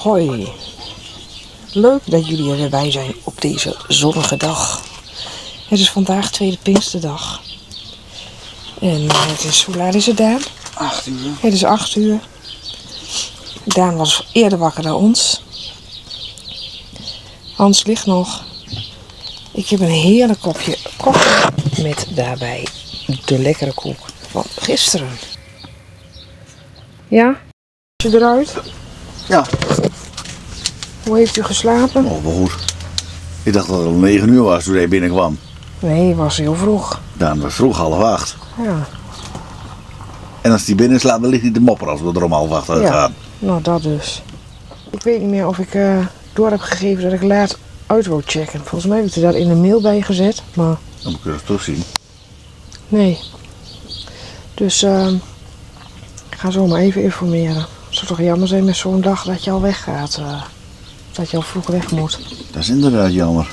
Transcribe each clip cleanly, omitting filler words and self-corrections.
Hoi. Leuk dat jullie er weer bij zijn op deze zonnige dag. Het is vandaag tweede Pinksterdag. En het is, hoe laat is het, Daan? 8 uur. Het is 8 uur. Daan was eerder wakker dan ons. Hans ligt nog. Ik heb een heerlijk kopje koffie met daarbij de lekkere koek van gisteren. Ja? Is je eruit? Ja. Hoe heeft u geslapen? Oh, wel goed. Ik dacht dat het al 9 uur was toen hij binnenkwam. Nee, het was heel vroeg. Dan was vroeg 7:30. Ja. En als hij binnen slaapt, dan ligt hij te mopperen als we er om 7:30 uitgaan. Nou, dat dus. Ik weet niet meer of ik door heb gegeven dat ik laat uit wou checken. Volgens mij heb ik er daar in een mail bij gezet, maar Dan kun je het terugzien. nee. Dus ik ga zo maar even informeren. Het zou toch jammer zijn met zo'n dag dat je al weggaat. Dat je al vroeg weg moet. Dat is inderdaad jammer.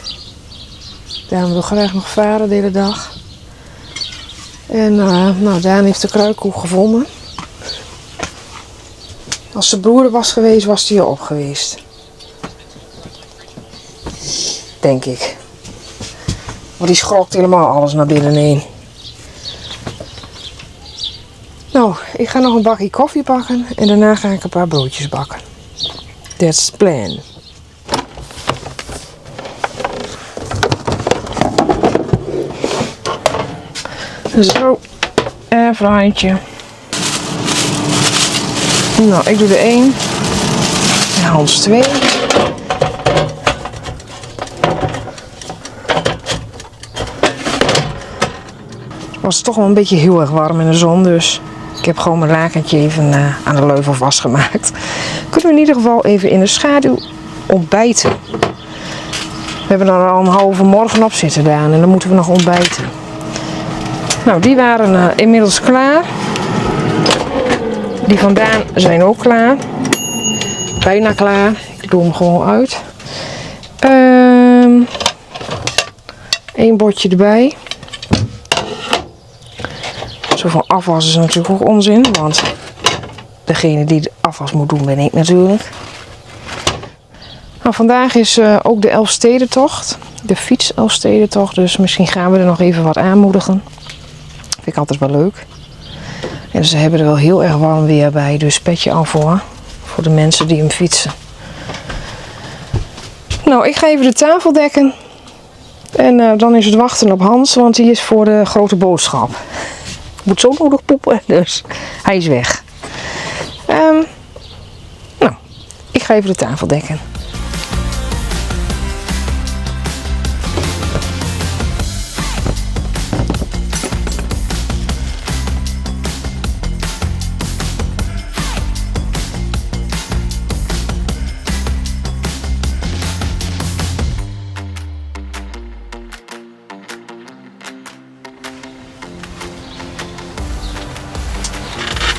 Daan wil graag nog varen de hele dag. En nou, Daan heeft de kruikkoek gevonden. Als zijn broer er was geweest, was hij erop geweest. Denk ik. Want die schrokt helemaal alles naar binnen heen. Nou, ik ga nog een bakje koffie pakken en daarna ga ik een paar broodjes bakken. That's the plan. Zo, airfryertje. Nou, ik doe er 1 en Hans 2. Het was toch wel een beetje heel erg warm in de zon, dus ik heb gewoon mijn lakentje even aan de leuvel vastgemaakt. Kunnen we in ieder geval even in de schaduw ontbijten. We hebben er al een halve morgen op zitten, Daan, en dan moeten we nog ontbijten. Nou, die waren inmiddels klaar. Die van Daan zijn ook klaar. Bijna klaar. Ik doe hem gewoon uit. 1 bordje erbij. Zo van afwas is natuurlijk ook onzin, want degene die de afwas moet doen ben ik natuurlijk. Nou, vandaag is ook de Elfstedentocht. De fiets Elfstedentocht, dus misschien gaan we er nog even wat aanmoedigen. Vind ik altijd wel leuk. En ze hebben er wel heel erg warm weer bij, dus petje af voor de mensen die hem fietsen. Nou, ik ga even de tafel dekken. En dan is het wachten op Hans, want die is voor de grote boodschap. Moet zo nodig poepen, dus hij is weg. Nou, ik ga even de tafel dekken.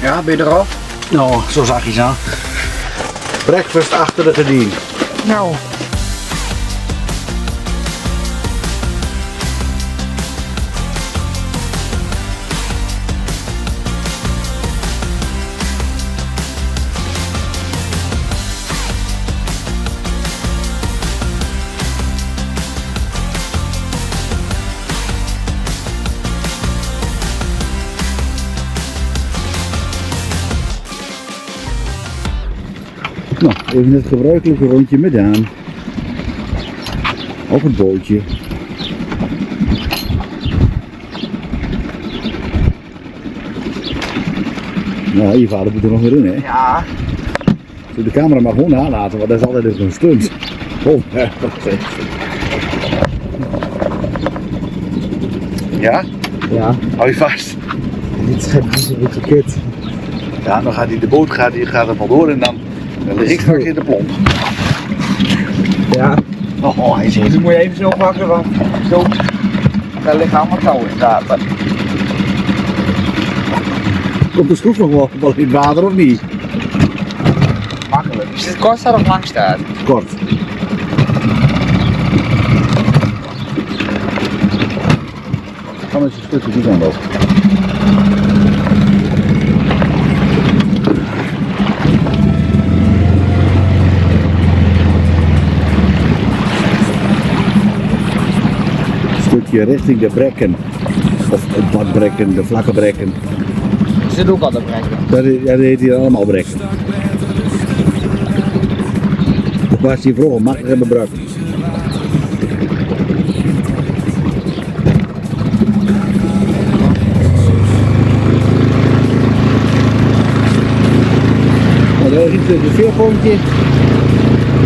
Ja, ben je er al? Nou, zo zag je zo. Breakfast achter de gediend. Nou. Nou, even het gebruikelijke rondje met Daan. Op het bootje. Nou, je vader moet er nog weer in, hè? Ja. Zul de camera maar gewoon nalaten, want dat is altijd even een stunt. Oh, ja? Ja, Hou je vast. dit is een beetje kut. Ja, dan gaat hij de boot gaat er vandoor en dan lig ik straks in de plomp. Ja, Oh, hij dus zit. dan moet je even zo pakken, want zo, daar liggen allemaal touwen in het water. Komt de schroef nog wel in het water of niet? Makkelijk. Is dit kort staat of lang staat? Kort. Ga met je stukje die kant op. je richting de brekken, of het badbrekken, de vlakke brekken, Er zit ook al te brekken. dat heet hier allemaal brekken. Dat was hier vroeger makkelijk hebben gebruikt. Nou, daar is het veerpontje,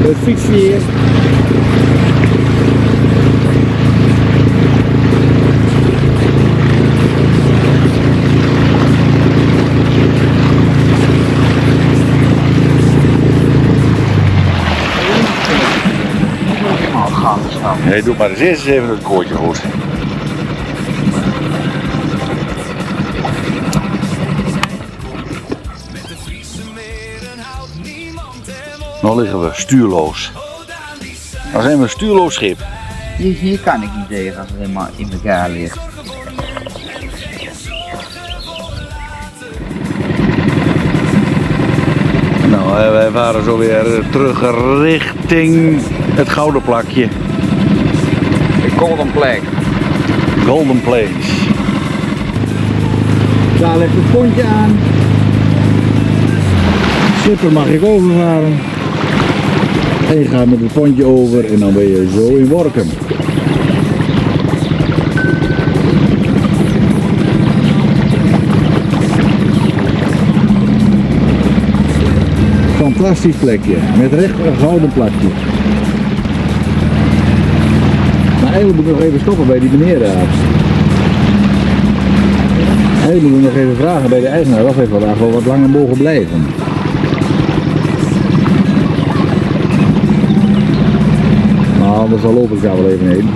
het fietsje. Nee, doe maar eens eerst even het koordje goed. Nou liggen we stuurloos. Dan zijn we een stuurloos schip. Hier kan ik niet tegen als het helemaal in elkaar ligt. Nou, wij varen zo weer terug richting het gouden plakje. De Golden Plague. Golden Plains. Daar ligt het pontje aan. Schipper mag ik overvaren. En je gaat met het pontje over en dan ben je zo in Workum. Fantastisch plekje, met recht een gouden plakje. Maar eigenlijk moet ik nog even stoppen bij die meneer daar. Eigenlijk moet ik nog even vragen bij de eigenaar of hij vandaag wel wat langer mogen blijven. Nou, anders loop ik daar wel even heen.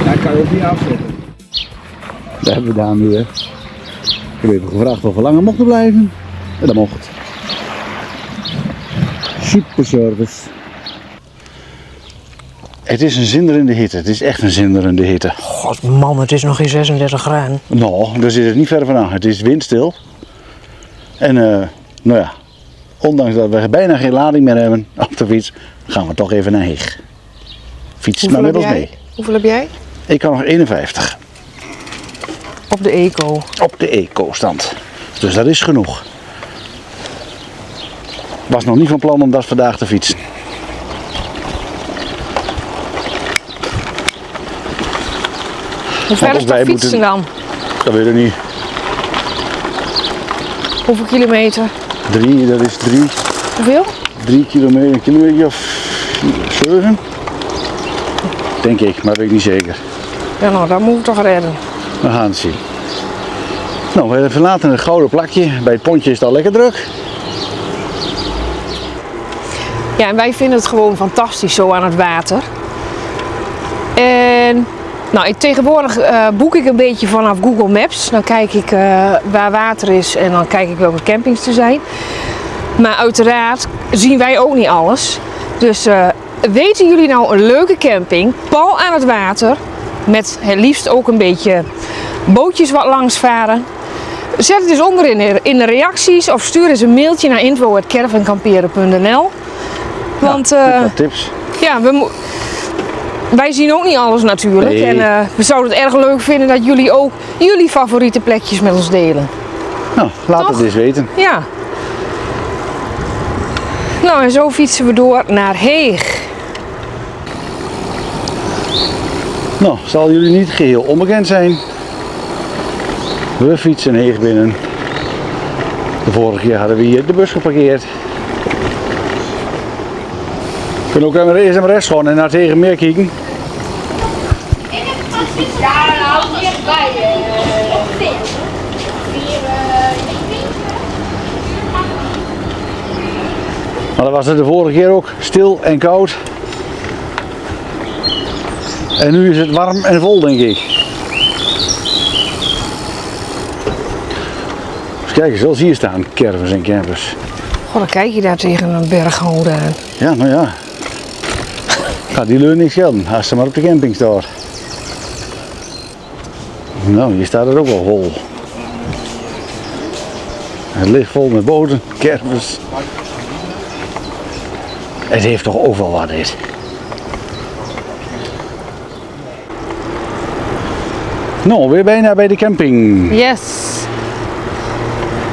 Daar kan je ook niet afzetten. Daar hebben we daar nu weer. Ik heb even gevraagd of we langer mochten blijven. En dat mocht. Super service. Het is een zinderende hitte. Het is echt een zinderende hitte. God man, het is nog geen 36 graden. Nou, daar zit het niet ver vanaf. Het is windstil. En nou ja, ondanks dat we bijna geen lading meer hebben op de fiets, gaan we toch even naar Heeg. Fiets maar met ons mee. Hoeveel heb jij? Ik kan nog 51 Op de eco. op de eco-stand. Dus dat is genoeg. Was nog niet van plan om dat vandaag te fietsen. Hoe ver is wij dat fietsen moeten- dan? Dat weet ik niet. Hoeveel kilometer? 3, dat is 3 Hoeveel? kilometer, een kilometer of 7. Denk ik, maar weet ik niet zeker. Ja nou, dat moet ik toch redden. We gaan het zien. Nou, we verlaten het gouden plakje. Bij het pontje is het al lekker druk. Ja, en wij vinden het gewoon fantastisch zo aan het water. En nou, tegenwoordig boek ik een beetje vanaf Google Maps. Dan kijk ik waar water is en dan kijk ik welke campings er zijn. Maar uiteraard zien wij ook niet alles. Dus weten jullie nou een leuke camping, pal aan het water, met het liefst ook een beetje bootjes wat langs varen? Zet het eens onder in de reacties of stuur eens een mailtje naar info@caravankamperen.nl. Want Wat tips. ja, wij zien ook niet alles natuurlijk. Nee. En we zouden het erg leuk vinden dat jullie ook jullie favoriete plekjes met ons delen. Nou, laat Toch? het eens weten. Ja. Nou, en zo fietsen we door naar Heeg. Nou, zal jullie niet geheel onbekend zijn. We fietsen Heeg binnen. De vorige keer hadden we hier de bus geparkeerd. We kunnen ook even eerst naar rechts gaan en naar het Heegermeer kijken. Ja, nou, dichtbij. Maar dat was het de vorige keer ook, stil en koud. En nu is het warm en vol, denk ik. Dus kijk eens, zoals hier staan, caravans en campers. Goh, dan kijk je daar tegen een berghouder aan. Ja, nou ja. Gaat die leur niet schelden, als ze maar op de camping staat. Nou, hier staat het ook wel vol. Het ligt vol met boten, caravans. Het heeft toch overal wat dit. Nou, weer bijna bij de camping. Yes.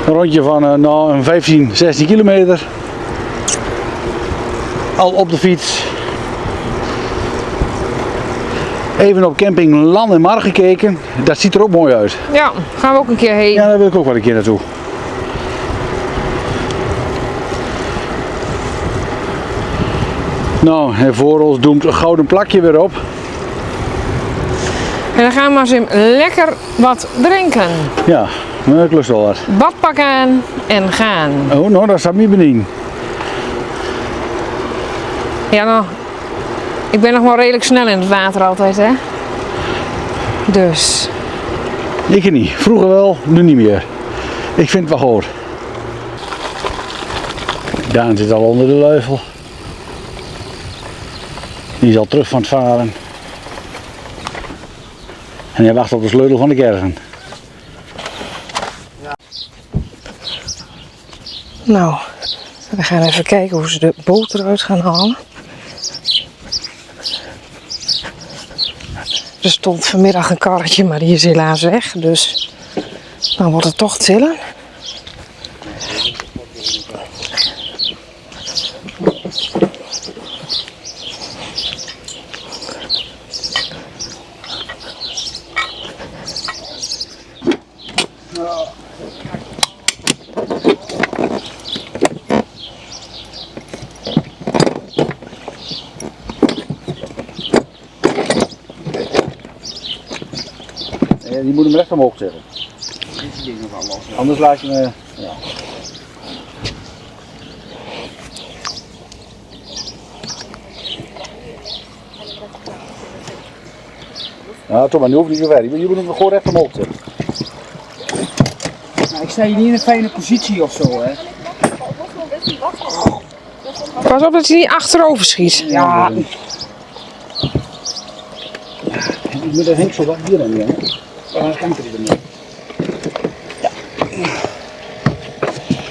Een rondje van nou, een 15, 16 kilometer. Al op de fiets. Even op camping Land en Mar gekeken. Dat ziet er ook mooi uit. Ja, gaan we ook een keer heen. Ja, daar wil ik ook wel een keer naartoe. Nou, en voor ons doemt een gouden plakje weer op. En dan gaan we maar eens lekker wat drinken. Ja, ik lust wel wat. Badpak aan en gaan. Oh, nou, dat staat niet benieuwd. Ja, nou, ik ben nog wel redelijk snel in het water altijd, hè. Dus. Ik niet. Vroeger wel, nu niet meer. Ik vind het wel goed. Daan zit al onder de leuvel. Die is al terug van het varen. En hij wacht op de sleutel van de caravan. Nou, we gaan even kijken hoe ze de boot eruit gaan halen. Er stond vanmiddag een karretje, maar die is helaas weg. Dus dan wordt het toch tillen. Die moet hem recht omhoog zetten. Anders laat je me... Ja. Nou, toch maar, nu hoeft niet zo ver. Je moet hem gewoon recht omhoog zetten. Nou, ik sta hier niet in een fijne positie of zo, hè. Pas op dat hij niet achterover schiet. Ja, Ik moet er Henk zo wat hier aan doen, hè. Dan kan ik er niet. ja.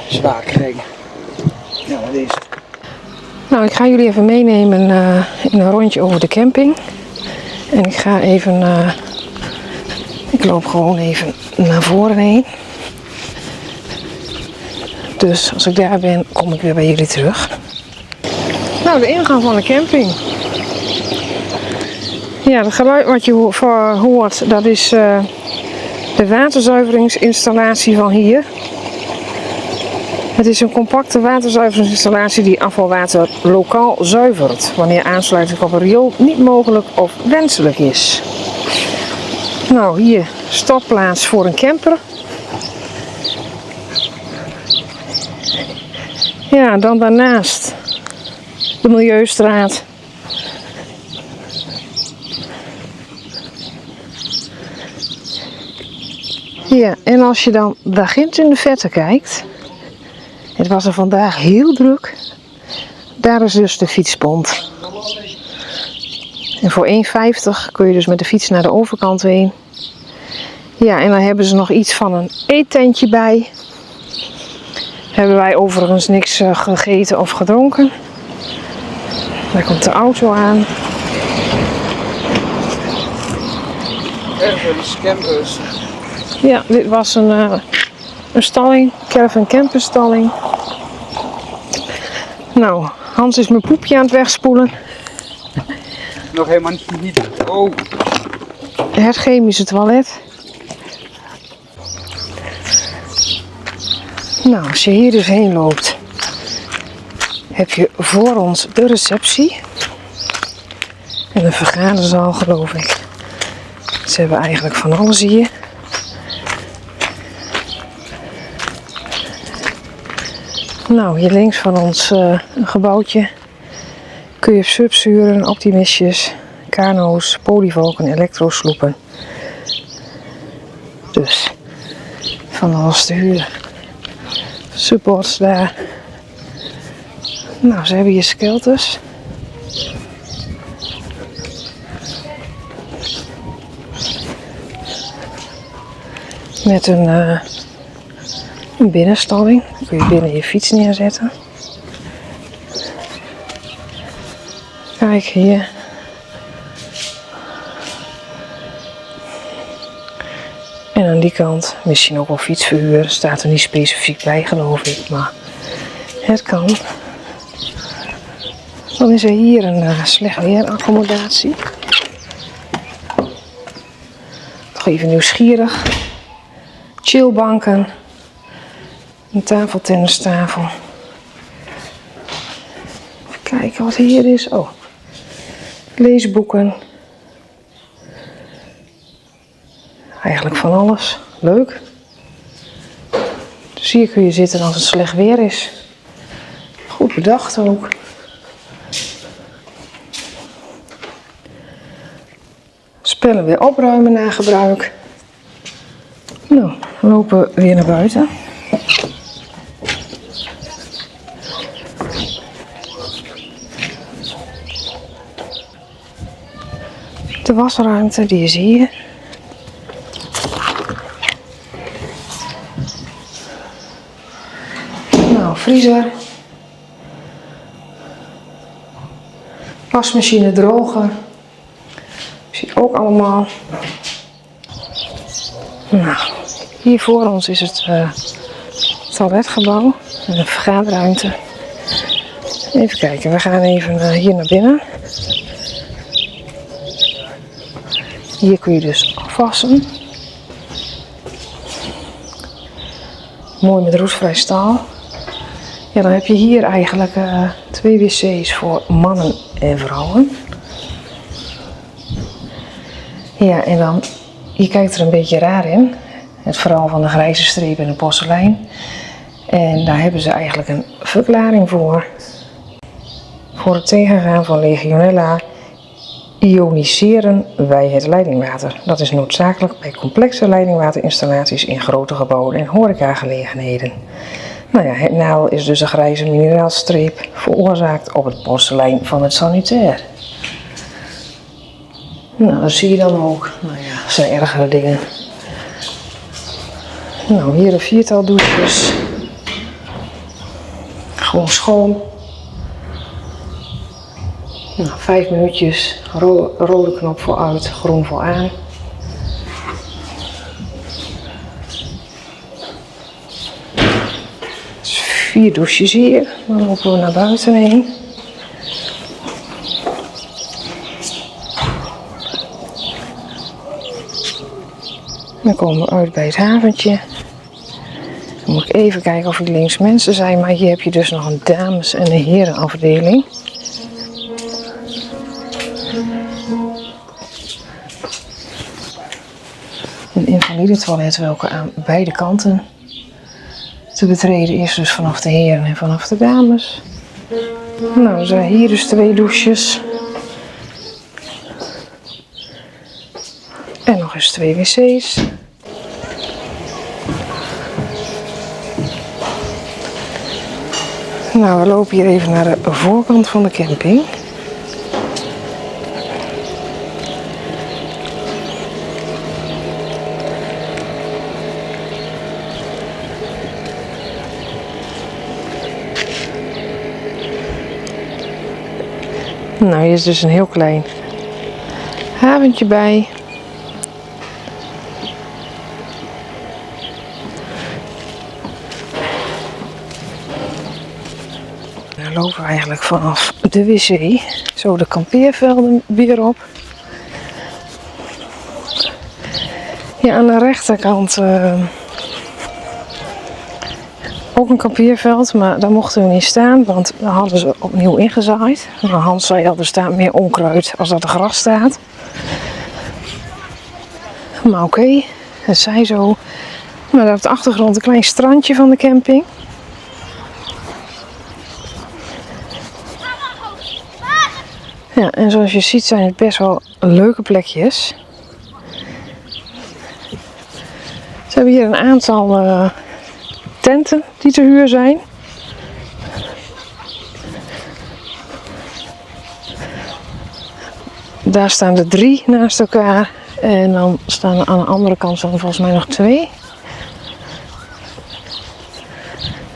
Zwaar krijgen. Ja, wat is het? Nou, ik ga jullie even meenemen in een rondje over de camping. En ik ga even, ik loop gewoon even naar voren heen. Dus als ik daar ben, kom ik weer bij jullie terug. Nou, de ingang van de camping. Ja, het geluid wat je hoort, dat is de waterzuiveringsinstallatie van hier. Het is een compacte waterzuiveringsinstallatie die afvalwater lokaal zuivert, wanneer aansluiting op een riool niet mogelijk of wenselijk is. Nou, hier stopplaats voor een camper. Ja, dan daarnaast de Milieustraat. Ja, en als je dan daar ginds in de verte kijkt, het was er vandaag heel druk, daar is dus de fietspont. En voor 1,50 kun je dus met de fiets naar de overkant heen. Ja, en dan hebben ze nog iets van een eettentje bij. Hebben wij overigens niks gegeten of gedronken. Daar komt de auto aan. Ergens, campus. Ja, dit was een stalling, caravan camper stalling. Nou, Hans is mijn poepje aan het wegspoelen. Nog helemaal niet. Oh. Het chemische toilet. Nou, als je hier dus heen loopt, heb je voor ons de receptie. En een vergaderzaal, geloof ik. Ze hebben eigenlijk van alles hier. Nou, hier links van ons een gebouwtje. Kun je subzuren, optimistjes, kano's, polyvalken, elektrosloepen. Dus van alles te huren. Supports daar. Nou, ze hebben hier skelters. Met een binnenstalling. Dan kun je binnen je fiets neerzetten. Kijk hier. aan die kant. Misschien ook wel fietsverhuur. Staat er niet specifiek bij, geloof ik. Maar het kan. Dan is er hier een slecht weeraccommodatie. Toch even nieuwsgierig. Chillbanken. Een tafeltennistafel. Even kijken wat hier is. Oh, leesboeken. Eigenlijk van alles. Leuk. Dus hier kun je zitten als het slecht weer is. Goed bedacht ook. Spellen weer opruimen na gebruik. Nou, we lopen weer naar buiten. De wasruimte, die is hier. Nou, vriezer. Wasmachine, droger. Zie je ook allemaal. Nou, hier voor ons is het toiletgebouw. En een vergaderruimte. Even kijken, we gaan even hier naar binnen. Hier kun je dus afwassen. Mooi met roestvrij staal. Ja, dan heb je hier eigenlijk 2 wc's voor mannen en vrouwen. Ja, en dan, je kijkt er een beetje raar in. Het verhaal van de grijze streep en de porselein. En daar hebben ze eigenlijk een verklaring voor. Voor het tegengaan van Legionella ioniseren wij het leidingwater. Dat is noodzakelijk bij complexe leidingwaterinstallaties in grote gebouwen en horecagelegenheden. Nou ja, het nadeel is dus een grijze mineraalstreep veroorzaakt op het porselein van het sanitair. Nou, dat zie je dan ook. Nou ja, dat zijn ergere dingen. Nou, hier een 4-tal douches. Gewoon schoon. Nou, 5 minuutjes. Rode knop voor uit, groen voor aan. Dus 4 douches hier. Dan lopen we naar buiten heen. Dan komen we uit bij het haventje. Dan moet ik even kijken of er links mensen zijn, maar hier heb je dus nog een dames- en een herenafdeling. Een invalide toilet welke aan beide kanten te betreden is, dus vanaf de heren en vanaf de dames. Nou, er zijn hier dus 2 douches. En nog eens 2 wc's. Nou, we lopen hier even naar de voorkant van de camping. Nou, hier is dus een heel klein haventje bij. Dan lopen we eigenlijk vanaf de wc zo de kampeervelden weer op. Ja, aan de rechterkant ook een kampeerveld, maar daar mochten we niet staan, want daar hadden ze opnieuw ingezaaid. Hans zei al, er staat meer onkruid als dat er gras staat. Maar oké, het zij zo. Maar daar op de achtergrond een klein strandje van de camping. Ja, en zoals je ziet zijn het best wel leuke plekjes. Ze hebben hier een aantal tenten die te huur zijn. Daar staan er 3 naast elkaar. En dan staan er aan de andere kant volgens mij nog 2.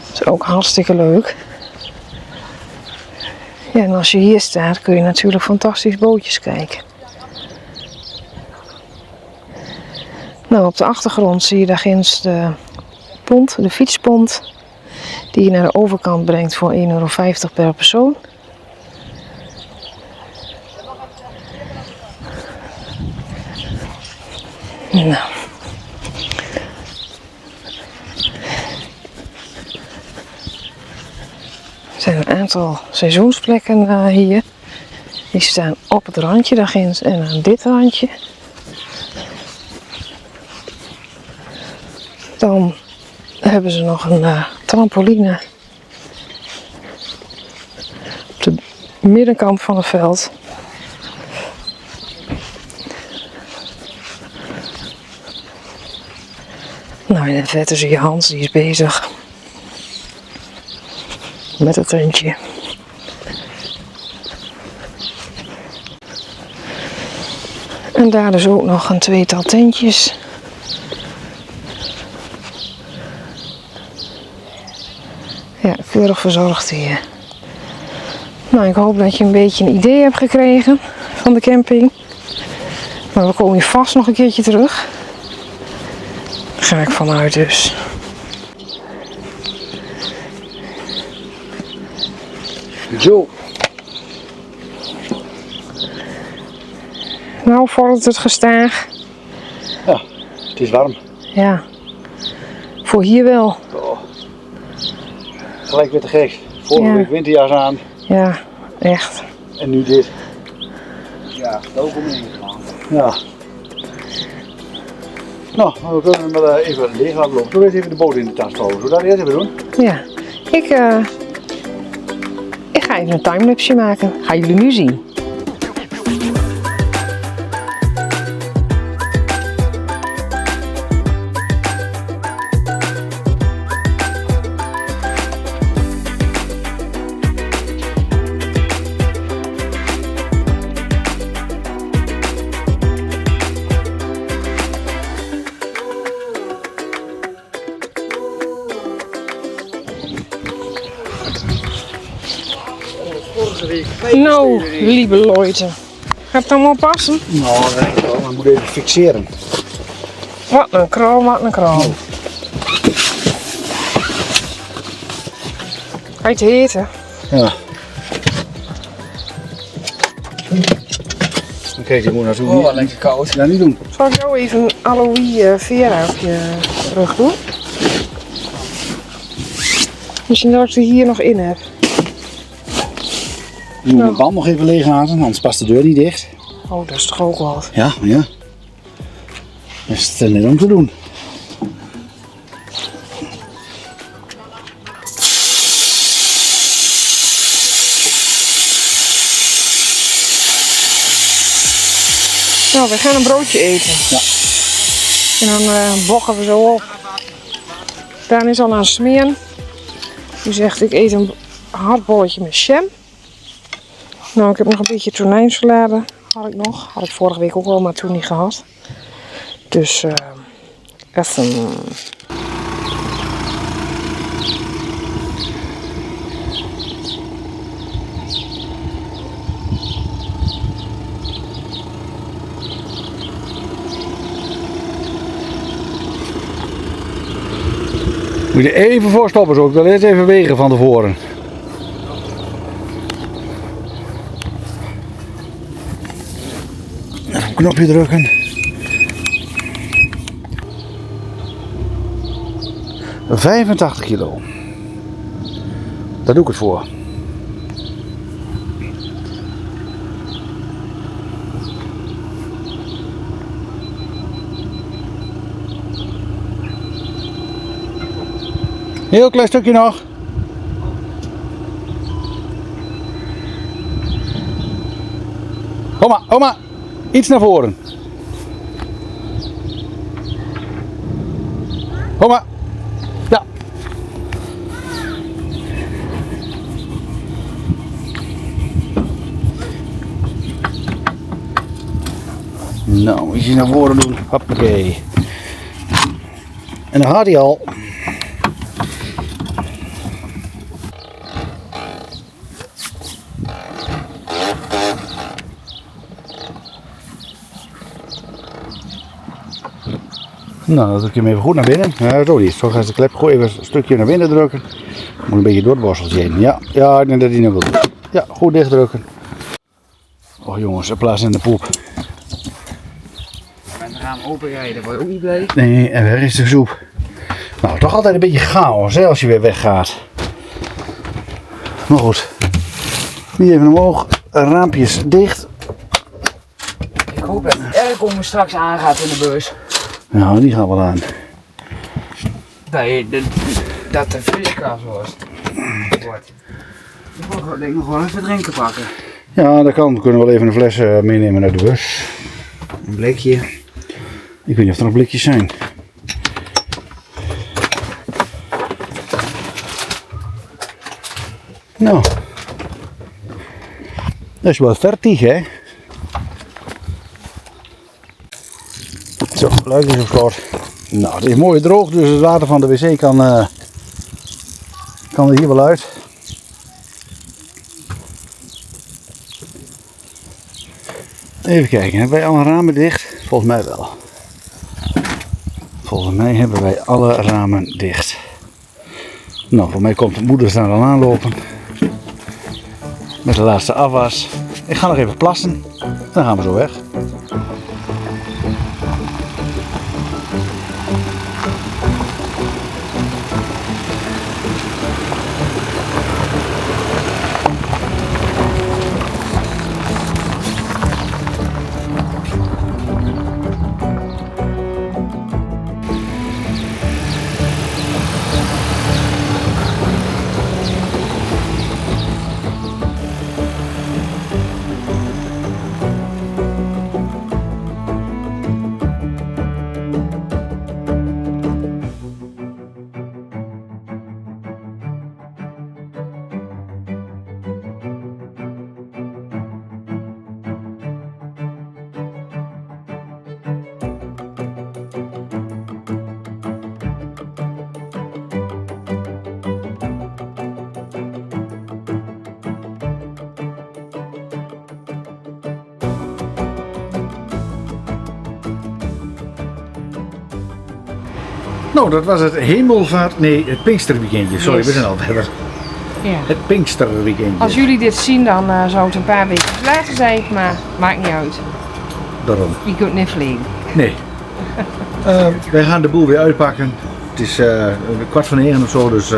Dat is ook hartstikke leuk. Ja, en als je hier staat kun je natuurlijk fantastisch bootjes kijken. Nou, op de achtergrond zie je daar ginds de pont, de fietspont, die je naar de overkant brengt voor €1,50 per persoon. Nou. Er zijn een aantal seizoensplekken hier. Die staan op het randje daar ginds en aan dit randje. Dan hebben ze nog een trampoline op de middenkant van het veld. Nou, in het vette zie je Hans, die is bezig met het tentje. En daar dus ook nog een tweetal tentjes. Ja, keurig verzorgd hier. Nou, ik hoop dat je een beetje een idee hebt gekregen van de camping. Maar we komen hier vast nog een keertje terug. Daar ga ik vanuit dus. Zo. Nou vordert het gestaag. Ja, het is warm. Ja, voor hier wel. Oh. Gelijk weer te gek. Vorige Ja. week winterjas aan Ja, echt. en nu dit. Ja, ook om ingegaan. Ja. Nou, we kunnen hem wel even leeg laten lopen. Doe even de boot in de tas houden. Zullen we dat eerst even doen? Ja, ik ga even een timelapse maken. Gaan jullie nu zien. Nou, lieve Leute. Gaat het allemaal passen? Nou, dat denk ik wel. Maar we moeten even fixeren. Wat een kraal, wat een kraal. Ga je het heten? Ja. Kijk, die moet natuurlijk Oh, niet, lekker koud. ja, niet doen. Zal ik jou even een aloe vera op je rug doen? Misschien dat ik ze hier nog in heb. Je moet de band nog even leeg laten, anders past de deur niet dicht. Oh, dat is toch ook wat. Ja, ja. Dat is het net om te doen. Nou, we gaan een broodje eten. Ja. En dan bokken we zo op. Daan is al aan het smeren. Die zegt, ik eet een hardbolletje met jam. Nou, ik heb nog een beetje tonijnsalade. Had ik nog. Had ik vorige week ook wel, maar toen niet gehad. Dus, even. Moet je even voor stoppen zo. Ik wil eerst even wegen van tevoren. Even een knopje drukken. 85 kilo. Daar doe ik het voor. Heel klein stukje nog. Oma, oma, iets naar voren. Oma, ja. Nou, iets naar voren doen. Hoppakee. En dan gaat hij al. Nou, dan druk je hem even goed naar binnen. Ja, zo niet. Zo gaat de klep gewoon even een stukje naar binnen drukken. Moet een beetje door het borsteltje heen. Ja, ja, ik denk dat hij nou wil doen. Ja, goed dicht drukken. Oh jongens, een plaats in de poep. Met het raam openrijden, word je ook niet blij. Nee, en weg is de soep. Nou, toch altijd een beetje chaos hè, als je weer weggaat. Maar goed. Die even omhoog. Raampjes dicht. Ik hoop dat het airco straks aangaat in de bus. Nou, die gaan wel aan. Dat de vrieskast wordt. Ik moet denk ik nog wel even drinken pakken. Ja, dat kan. We kunnen wel even een fles meenemen naar de bus. Een blikje. Ik weet niet of er nog blikjes zijn. Nou. Dat is wel fertig, hè? Zo, luik is op slot. Nou, het is mooi droog, dus het water van de wc kan er hier wel uit. Even kijken, hebben wij alle ramen dicht? Volgens mij wel. Volgens mij hebben wij alle ramen dicht. Nou, voor mij komt de moeder daar al aanlopen. Met de laatste afwas. Ik ga nog even plassen. Dan gaan we zo weg. Nou, dat was het hemelvaart, nee, het Pinksterweekendje. Sorry, Yes. we zijn al verder. Ja. Het Pinksterweekendje. Als jullie dit zien, dan zou het een paar weken later zijn, maar maakt niet uit. Daarom. Je kunt niet vliegen. Nee. Wij gaan de boel weer uitpakken. Het is 9:15 of zo, dus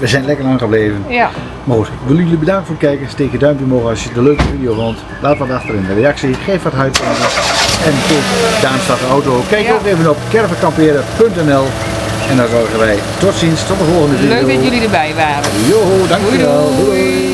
we zijn lekker lang gebleven. Ja. Maar goed, ik wil jullie bedanken voor het kijken. Steek een duimpje omhoog als je het een leuke video vond. Laat wat achter in de reactie. Geef wat uitpakken. En kijk, Daan staat de auto. Kijk Ja. ook even op caravankamperen.nl. En dan zeggen wij tot ziens, tot de volgende video. Leuk dat jullie erbij waren. Yo, dankjewel. Doei, doei. Doei.